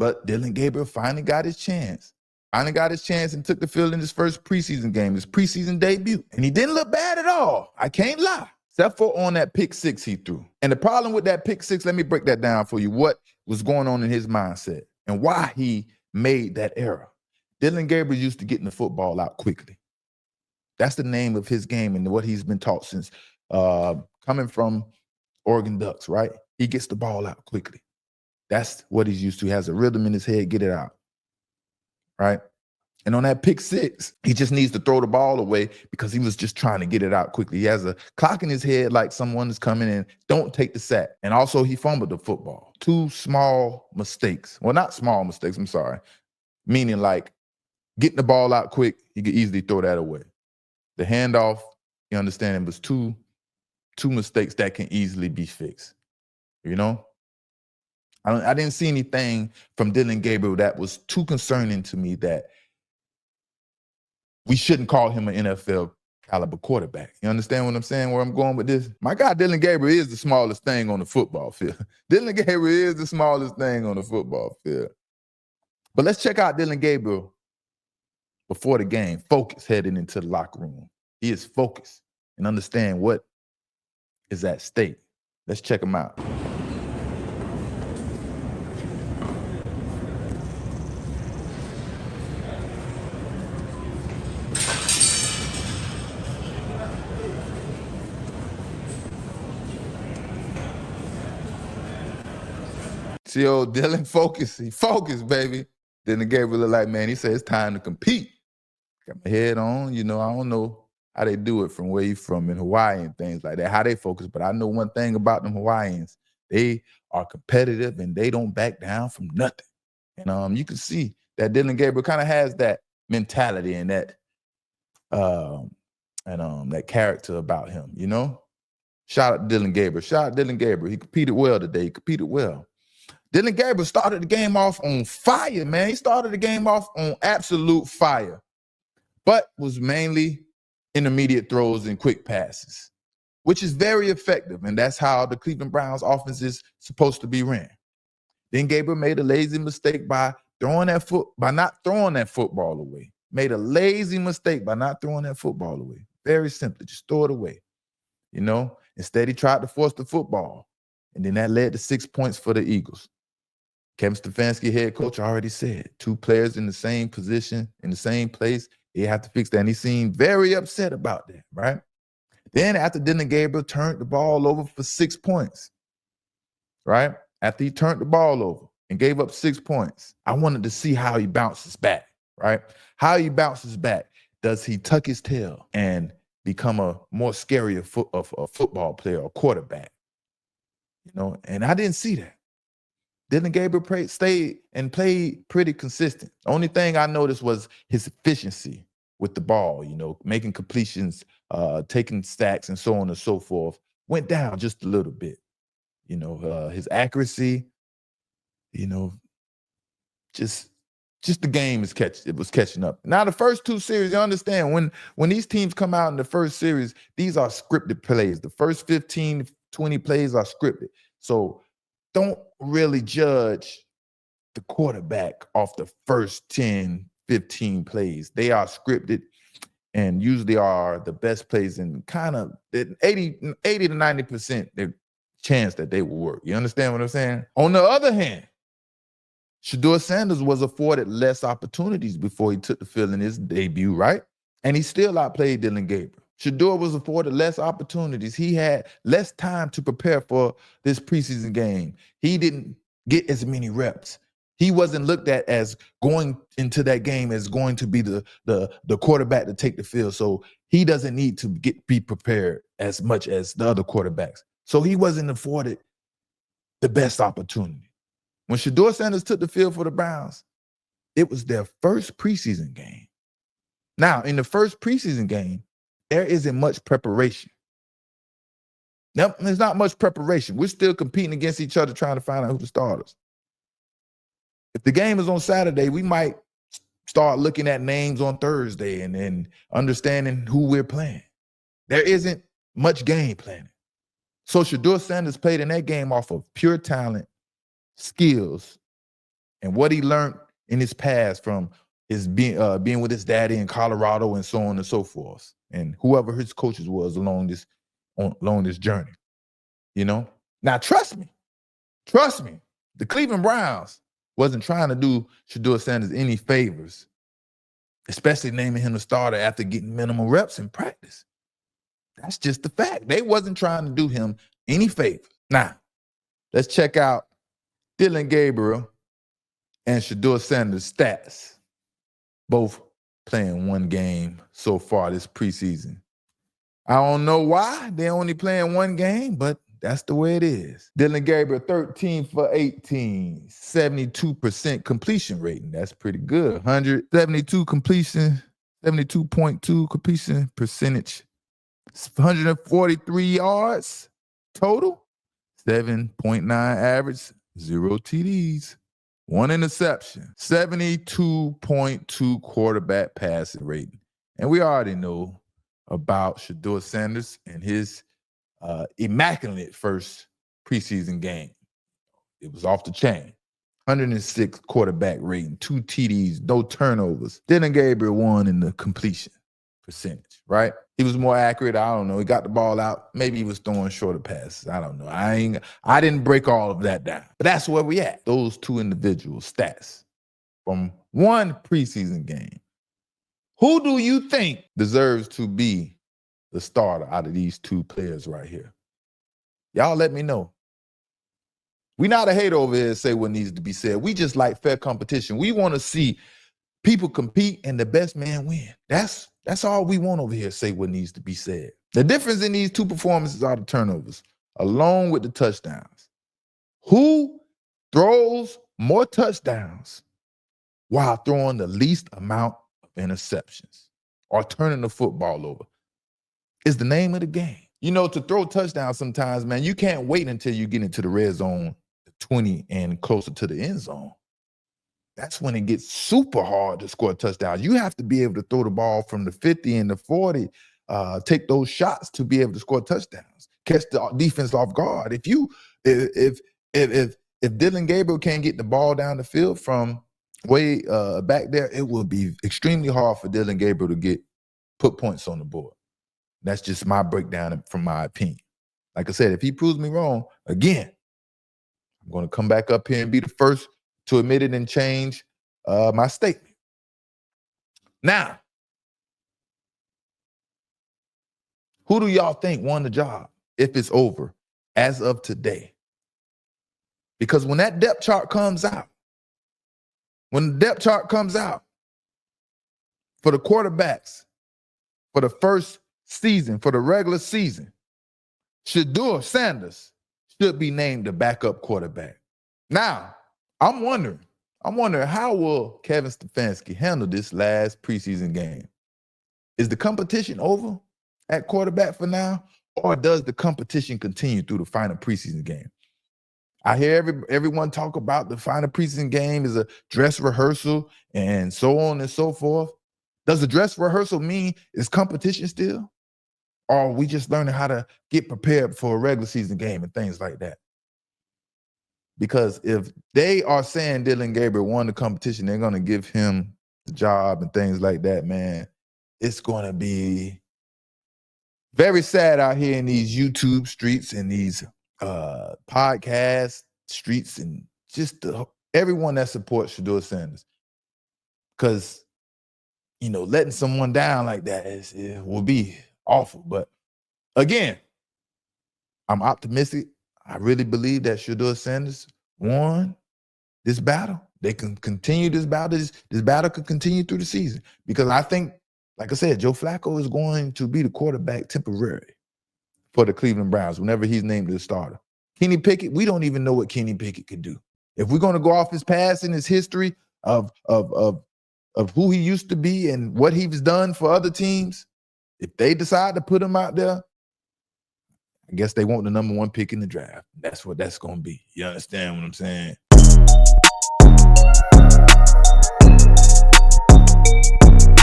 But Dillon Gabriel finally got his chance. Finally got his chance and took the field in his first preseason game, his preseason debut. And he didn't look bad at all. I can't lie. Except for on that pick six he threw. And the problem with that pick six, let me break that down for you. What was going on in his mindset and why he made that error. Dillon Gabriel used to getting the football out quickly. That's the name of his game and what he's been taught since coming from Oregon Ducks, right? He gets the ball out quickly. That's what he's used to. He has a rhythm in his head, get it out, right? And on that pick six, he just needs to throw the ball away because he was just trying to get it out quickly. He has a clock in his head like someone is coming in. Don't take the sack. And also he fumbled the football. 2 small mistakes. Well, not small mistakes, I'm sorry. Meaning like getting the ball out quick, he could easily throw that away. The handoff, you understand, it was two mistakes that can easily be fixed. You know? I didn't see anything from Dillon Gabriel that was too concerning to me that we shouldn't call him an NFL caliber quarterback. You understand what I'm saying, where I'm going with this? My guy, Dillon Gabriel, is the smallest thing on the football field. Dillon Gabriel is the smallest thing on the football field. But let's check out Dillon Gabriel before the game, focused heading into the locker room. He is focused and understand what is at stake. Let's check him out. See old Dillon focus. He focused, baby. Dillon Gabriel look like, man, he said it's time to compete. Got my head on. You know, I don't know how they do it from where you from in Hawaii and things like that, how they focus. But I know one thing about them Hawaiians. They are competitive and they don't back down from nothing. And you can see that Dillon Gabriel kind of has that mentality and that that character about him, you know? Shout out to Dillon Gabriel. Shout out to Dillon Gabriel. He competed well today. He competed well. Dillon Gabriel started the game off on fire, man. He started the game off on absolute fire, but was mainly intermediate throws and quick passes, which is very effective. And that's how the Cleveland Browns offense is supposed to be ran. Then Gabriel made a lazy mistake by not throwing that football away. Made a lazy mistake by not throwing that football away. Very simply, just throw it away. You know, instead he tried to force the football. And then that led to 6 points for the Eagles. Kevin Stefanski, head coach, already said 2 players in the same position, in the same place, they have to fix that. And he seemed very upset about that, right? Then after Dillon Gabriel turned the ball over for 6 points, right? After he turned the ball over and gave up 6 points, I wanted to see how he bounces back, right? How he bounces back. Does he tuck his tail and become a more scarier football player or quarterback? You know, and I didn't see that. Dillon Gabriel stayed and played pretty consistent. The only thing I noticed was his efficiency with the ball, you know, making completions, taking sacks and so on and so forth, went down just a little bit. You know, his accuracy, you know, just the game was catching up. Now, the first 2 series, you understand, when these teams come out in the first series, these are scripted plays. The first 15, 20 plays are scripted. So don't really judge the quarterback off the first 10, 15 plays. They are scripted and usually are the best plays in kind of 80 to 90% the chance that they will work. You understand what I'm saying? On the other hand, Shaduer Sanders was afforded less opportunities before he took the field in his debut, right? And he still outplayed Dillon Gabriel. Shedeur was afforded less opportunities. He had less time to prepare for this preseason game. He didn't get as many reps. He wasn't looked at as going into that game as going to be the quarterback to take the field. So he doesn't need to be prepared as much as the other quarterbacks. So he wasn't afforded the best opportunity. When Shaduer Sanders took the field for the Browns, it was their first preseason game. Now, in the first preseason game, there isn't much preparation. Nope, there's not much preparation. We're still competing against each other trying to find out who the starters. If the game is on Saturday, we might start looking at names on Thursday and then understanding who we're playing. There isn't much game planning. So Shaduer Sanders played in that game off of pure talent, skills, and what he learned in his past from his being with his daddy in Colorado and so on and so forth, and whoever his coaches was along this journey. You know, now trust me, the Cleveland Browns wasn't trying to do Shaduer Sanders any favors, especially naming him the starter after getting minimal reps in practice. That's just the fact. They wasn't trying to do him any favors. Now, let's check out Dillon Gabriel and Shaduer Sanders' stats. Both playing one game so far this preseason. I don't know why they only playing one game, but that's the way it is. Dillon Gabriel, 13 for 18, 72% completion rating. That's pretty good. 172 completion, 72.2 completion percentage, 143 yards total, 7.9 average, 0 TDs, 1 interception, 72.2 quarterback passing rating. And we already know about Shaduer Sanders and his immaculate first preseason game. It was off the chain. 106 quarterback rating, 2 TDs, no turnovers. Dillon Gabriel won in the completion percentage, right? He was more accurate. I don't know. He got the ball out. Maybe he was throwing shorter passes. I don't know. I didn't break all of that down. But that's where we at. Those two individual stats from one preseason game. Who do you think deserves to be the starter out of these two players right here? Y'all let me know. We not a hater over here to say what needs to be said. We just like fair competition. We want to see people compete and the best man win. That's all we want over here, say what needs to be said. The difference in these two performances are the turnovers, along with the touchdowns. Who throws more touchdowns while throwing the least amount of interceptions or turning the football over is the name of the game. You know, to throw touchdowns sometimes, man, you can't wait until you get into the red zone, the 20 and closer to the end zone. That's when it gets super hard to score touchdowns. You have to be able to throw the ball from the 50 and the 40, take those shots to be able to score touchdowns, catch the defense off guard. If Dillon Gabriel can't get the ball down the field from way back there, it will be extremely hard for Dillon Gabriel to put points on the board. That's just my breakdown from my opinion. Like I said, if he proves me wrong, again, I'm going to come back up here and be the first to admit it and change my statement. Now, who do y'all think won the job if it's over as of today? Because when that depth chart comes out, for the quarterbacks, for the first season, for the regular season, Shaduer Sanders should be named the backup quarterback. Now, I'm wondering how will Kevin Stefanski handle this last preseason game? Is the competition over at quarterback for now, or does the competition continue through the final preseason game? I hear everyone talk about the final preseason game is a dress rehearsal and so on and so forth. Does the dress rehearsal mean it's competition still? Or are we just learning how to get prepared for a regular season game and things like that? Because if they are saying Dillon Gabriel won the competition, they're going to give him the job and things like that, man. It's going to be very sad out here in these YouTube streets and these podcast streets and just everyone that supports Shaduer Sanders. Because, you know, letting someone down like that will be awful. But again, I'm optimistic. I really believe that Shaduer Sanders won this battle. They can continue this battle. This battle could continue through the season because I think, like I said, Joe Flacco is going to be the quarterback temporarily for the Cleveland Browns whenever he's named the starter. Kenny Pickett, we don't even know what Kenny Pickett could do. If we're going to go off his past and his history of who he used to be and what he's done for other teams, if they decide to put him out there, I guess they want the number 1 pick in the draft. That's what that's going to be. You understand what I'm saying?